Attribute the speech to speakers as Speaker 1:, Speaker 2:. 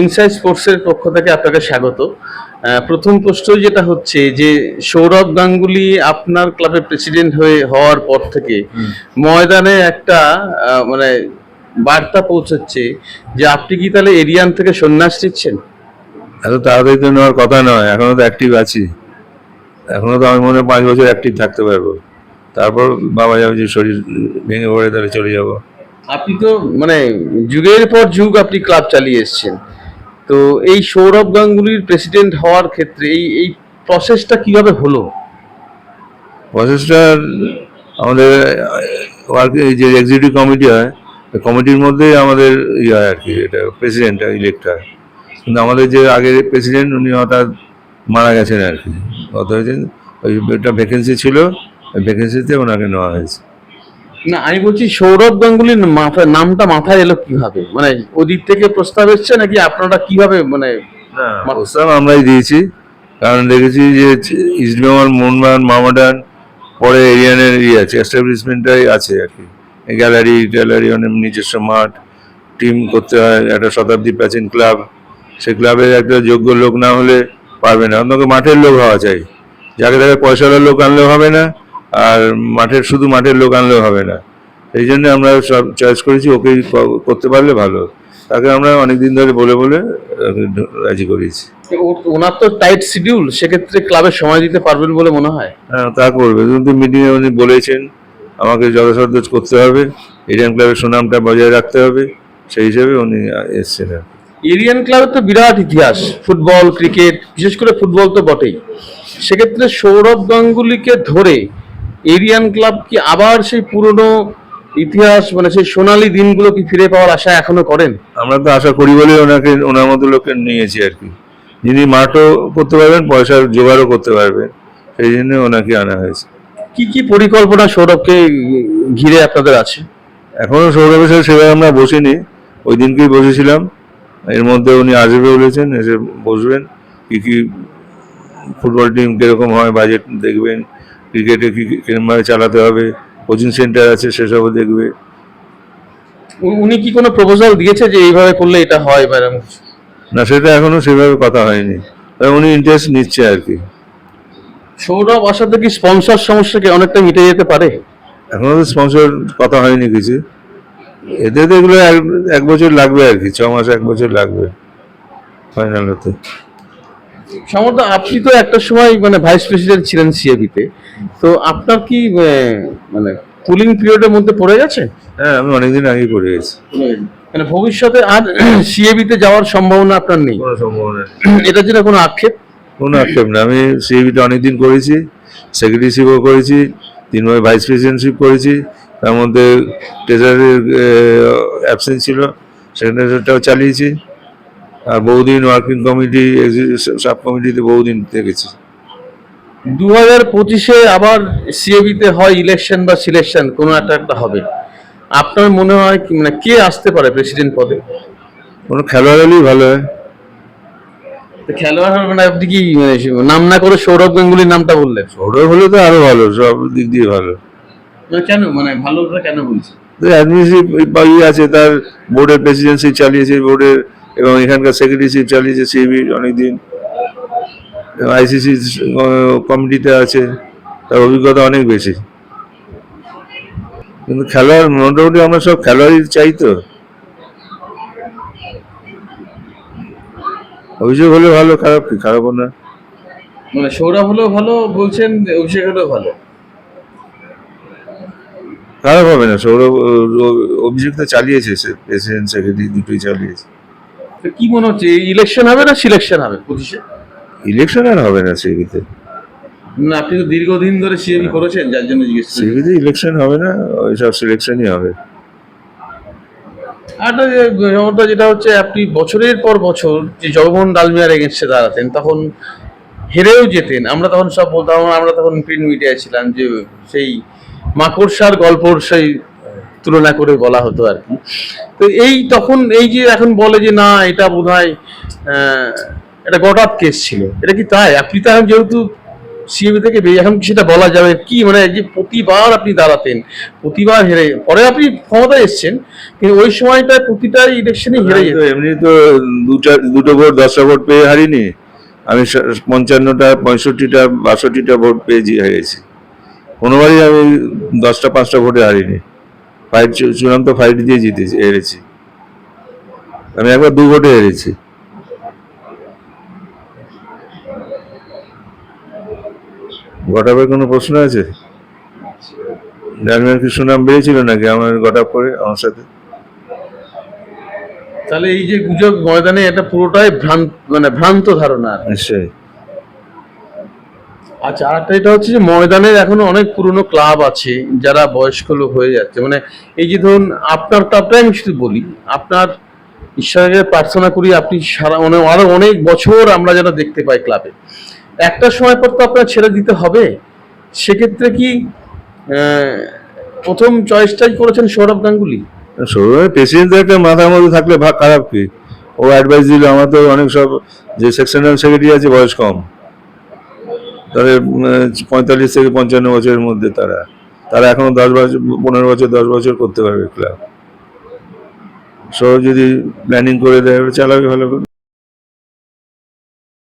Speaker 1: Inside স্পোর্টসের পক্ষ থেকে আপনাকে স্বাগত। প্রথম প্রশ্ন যেটা হচ্ছে যে সৌরভ গাঙ্গুলি আপনার ক্লাবের প্রেসিডেন্ট হওয়ার পর থেকে ময়দানে একটা মানে বার্তা পৌঁছচ্ছে যে আপনি কি তাহলে এরিয়ান থেকে সন্ন্যাস নিচ্ছেন?
Speaker 2: এত তাড়াতাড়ি তো নেওয়ার কথা নয়, এখনো তো অ্যাক্টিভ আছি। এখনো তো আমি মনে হয় 5 বছর অ্যাক্টিভ থাকতে পারবো, তারপর বাবা যাবে যে শরীর ভেঙে পড়ে তাহলে চলে যাবো।
Speaker 1: আপনি তো মানে যুগের পর যুগ আপনি ক্লাব চালিয়ে এসেছেন, তো এই সৌরভ গাঙ্গুলির প্রেসিডেন্ট হওয়ার ক্ষেত্রে এই এই প্রসেসটা কিভাবে হলো?
Speaker 2: প্রসেসটা আমাদের এই যে এক্সিকিউটিভ কমিটি হয়, কমিটির মধ্যেই আমাদের ইয়ে হয় আর কি, এটা প্রেসিডেন্ট ইলেক্ট হয়। কিন্তু আমাদের যে আগের প্রেসিডেন্ট উনি হঠাৎ মারা গেছেন আর কি, ওই একটা ভ্যাকেন্সি ছিল, ওই ভ্যাকেন্সিতে ওনাকে নেওয়া হয়েছে।
Speaker 1: না, আমি বলছি সৌরভ গাঙ্গুলির নামটা মাথায় এলো কিভাবে? মানে ওদিক থেকে প্রস্তাব এসছে নাকি আপনারা কিভাবে মানে?
Speaker 2: প্রস্তাব আমরাই দিয়েছি, কারণ দেখেছি যে ইস্টবেঙ্গল, মোহনবাগান, মোহামেডান, পরে এরিয়ানের আছে, এস্টাবলিশমেন্টটাই আছে আর কি, গ্যালারি অনেক নিজস্ব মাঠ, টিম করতে হয়, একটা শতাব্দী প্রাচীন ক্লাব, সেই ক্লাবের একটা যোগ্য লোক না হলে পারবে না। আপনাকে মাঠের লোক হওয়া চাই, যাকে তাকে পয়সাওয়ালার লোক আনলেও হবে না, আর শুধু মাঠের লোক আনলেও হবে না। এই জন্য আমরা সব চয়েস করেছি ওকেই করতে পারলে ভালো। তাকে আমরা অনেকদিন ধরে বলে বলে রাজি করিয়েছি।
Speaker 1: ওনার তো টাইট শিডিউল, সেক্ষেত্রে ক্লাবে সময় দিতে পারবেন বলে মনে হয়?
Speaker 2: হ্যাঁ, তা করবে, কিন্তু মিটিংয়ে উনি বলেছেন আমাকে যথাসাধ্য করতে হবে, এরিয়ান ক্লাবের সুনামটা বজায় রাখতে হবে, সেই হিসেবে উনি এসছেন।
Speaker 1: এরিয়ান ক্লাবের তো বিরাট ইতিহাস, ফুটবল, ক্রিকেট, বিশেষ করে ফুটবল তো বটেই। সেক্ষেত্রে সৌরভ গাঙ্গুলিকে ধরে এরিয়ান ক্লাব কি আবার সেই পুরনো ইতিহাস মানে সেই সোনালী দিনগুলো কি ফিরে পাওয়ার আশা এখনো করেন?
Speaker 2: আমরা তো আশা করি বলে ওনার মতো লোককে নিয়েছি আর কি, যিনি মাঠও করতে পারবেন, পয়সার জোগাড়ও করতে পারবেন, সেই জন্য ওনাকে আনা হয়েছে।
Speaker 1: কি কি পরিকল্পনা সৌরভকে ঘিরে আপনাদের আছে?
Speaker 2: এখনো সৌরভের সাথে সেভাবে আমরা বসিনি, ওই দিনকেই বসেছিলাম। এর মধ্যে উনি আসবে বলেছেন, এসে বসবেন, কি কি ফুটবল টিম কিরকম হয় বাজেট দেখবেন, ক্রিকেটে কি কিরকমভাবে চালাতে হবে, কোচিং সেন্টার আছে সেসবও দেখবে।
Speaker 1: উনি কি কোনো প্রপোজাল দিয়েছে যে এইভাবে করলে এটা হয় বা এরকম?
Speaker 2: না, সেটা এখনো সেভাবে কথা হয়নি, উনি ইন্টারেস্ট নিচ্ছে আর কি।
Speaker 1: সৌরভ আসাতে কি স্পন্সর সমস্যাকে অনেকটা মিটে যেতে পারে?
Speaker 2: এখনো তো স্পন্সর কথা হয়নি কিছু, এতে তো এগুলো 1 বছর লাগবে আর কি, 6 মাস 1 বছর লাগবে ফাইনাল হতে।
Speaker 1: সম্ভবত আপনি তো একটা সময় মানে ভাইস প্রেসিডেন্ট ছিলেন সিএবিতে, তো আপনার কি মানে কুলিং পিরিয়ডের মধ্যে পড়ে গেছে?
Speaker 2: হ্যাঁ, আমি অনেকদিন আগেই করে গেছি।
Speaker 1: মানে ভবিষ্যতে আর সিএবিতে যাওয়ার সম্ভাবনা আপনার নেই?
Speaker 2: কোনো সম্ভাবনা নেই।
Speaker 1: এটার জন্য কোনো আক্ষেপ?
Speaker 2: কোনো আক্ষেপ না, আমি সিএবিতে অনেকদিন করেছি, সেক্রেটারিশিপও করেছি, 3 বার ভাইস প্রেসিডেন্টশিপ করেছি, তার মধ্যে ট্রেজারের অ্যাবসেন্স ছিল, সেক্রেটারিটাও চালিয়েছি, আর বহুদিন ওয়ার্কিং কমিটি, সাব কমিটিতে বহুদিন দেখেছি।
Speaker 1: 2025-এ আবার সিএবিতে হয় ইলেকশন বা সিলেকশন, কোনো একটা হবে। আপনার মনে হয় কি মানে কে আসতে পারে প্রেসিডেন্ট পদে?
Speaker 2: কোনো খেলোয়াড় হলেই ভালো হয়।
Speaker 1: খেলোয়াড় মানে আপনি কি নাম না করে সৌরভ গাঙ্গুলির নামটা বললেন?
Speaker 2: সৌরভ হলে তো আরো ভালো, সব দিক দিয়ে ভালো।
Speaker 1: কেন মানে ভালোটা কেন বলছি?
Speaker 2: অ্যাডমিনিস্ট্রেটিভ আছে, তার বোর্ডের প্রেসিডেন্সি চালিয়েছে, বোর্ডের এবং এখানকার সেক্রেটারিশিপ চালিয়েছে সিএবি অনেকদিন, আইসিসি কমিটিতে আছে, তার অভিজ্ঞতা অনেক বেশি। কিন্তু খেলোয়াড় মোটামুটি আমরা সব খেলোয়াড়ই চাই, তো অভিষেক হলে ভালো, খারাপ কি? খারাপও না।
Speaker 1: মানে সৌরভ হলেও ভালো বলছেন, অভিষেক হলেও ভালো?
Speaker 2: খারাপ হবে না। সৌরভ, অভিষেক তো চালিয়েছে, প্রেসিডেন্ট সেক্রেটারি দুটোই চালিয়েছে।
Speaker 1: কি মনে হচ্ছে ইলেকশন হবে না সিলেকশন হবে 25-এ?
Speaker 2: ইলেকশন আর হবে না সিবিতে।
Speaker 1: না, আপনি তো দীর্ঘদিন ধরে সিএবি করেছেন, যার জন্য জিজ্ঞেস করছি।
Speaker 2: সিবিতে ইলেকশন হবে না, ওই সব সিলেকশনই হবে।
Speaker 1: আর ব্যাপারটা যেটা হচ্ছে আপনি বছরের পর বছর যে জগমোহন ডালমিয়ার এগেনস্টে দাঁড়াতেন, তখন হেরেও যেতেন, আমরা তখন সব বলতাম, আমরা তখন প্রিন্ট মিডিয়ায় ছিলাম, যে সেই মাকড়সার গল্পর সেই তুলনা করে বলা হতো আর কি। তো এই তখন এই যে এখন বলে যে না এটা বোধহয় এটা গটাত কেস ছিল, এটা কি তাই? আপনি তো এখন যেহেতু সিএবি থেকে বেরিয়ে এখন কি সেটা বলা যাবে কি, মানে এই যে প্রতিবার আপনি দাঁড়াতেন, প্রতিবার হেরে, পরে আপনি ক্ষমতায় এসেছেন, কিন্তু ওই সময়টা প্রতিটা ইলেকশনে হেরে
Speaker 2: আমি তো
Speaker 1: যেতেন।
Speaker 2: এমনি তো দুটো ভোট 10টা ভোট পেয়ে হারিনি। আমি 55টা 65টা 62টা ভোট পেয়ে হেরেছি। কোনোবারই আমি 10টা 5টা ভোটে হারিনি। ফাইট, চূড়ান্ত ফাইট দিয়ে হেরেছি। আমি একবার 2 ভোটে হেরেছি। গটাপের কোনো প্রশ্ন আছে? ডালমিয়ার কি সুনাম বেড়েছিল নাকি আমার গটাপ করে আমার সাথে?
Speaker 1: তাহলে এই যে গুজব ময়দানে, এটা পুরোটাই ভ্রান্ত ধারণা আর কি।
Speaker 2: নিশ্চয়ই।
Speaker 1: আচ্ছা, আরেকটা এটা হচ্ছে যে ময়দানের এখনো অনেক পুরনো ক্লাব আছে যারা বয়স্ক লোক হয়ে যাচ্ছে, মানে এই যে ধরুন আপনার ক্লাবটাই আমি শুধু বলি, আপনার ঈশ্বরের প্রার্থনা করি আপনি সারা মানে আরো অনেক বছর আমরা যেন দেখতে পাই ক্লাবে, একটা সময় পর তো আপনার ছেড়ে দিতে হবে। সেক্ষেত্রে কি আহ, প্রথম চয়েসটাই করেছেন সৌরভ গাঙ্গুলি?
Speaker 2: সৌরভের প্রেসিডেন্ট একটা মাথার মধ্যে থাকলে খারাপ কি? ও অ্যাডভাইস দিল। আমার তো অনেক সব যে সেকশনাল সেক্রেটারি আছে বয়স কম, তাদের 45 থেকে 55 বছরের মধ্যে তারা তারা এখনো 10 বছর 15 বছর 10 বছর করতে পারবে ক্লাব। সৌরভ যদি প্ল্যানিং করে দেয় চালাবে ভালো করে।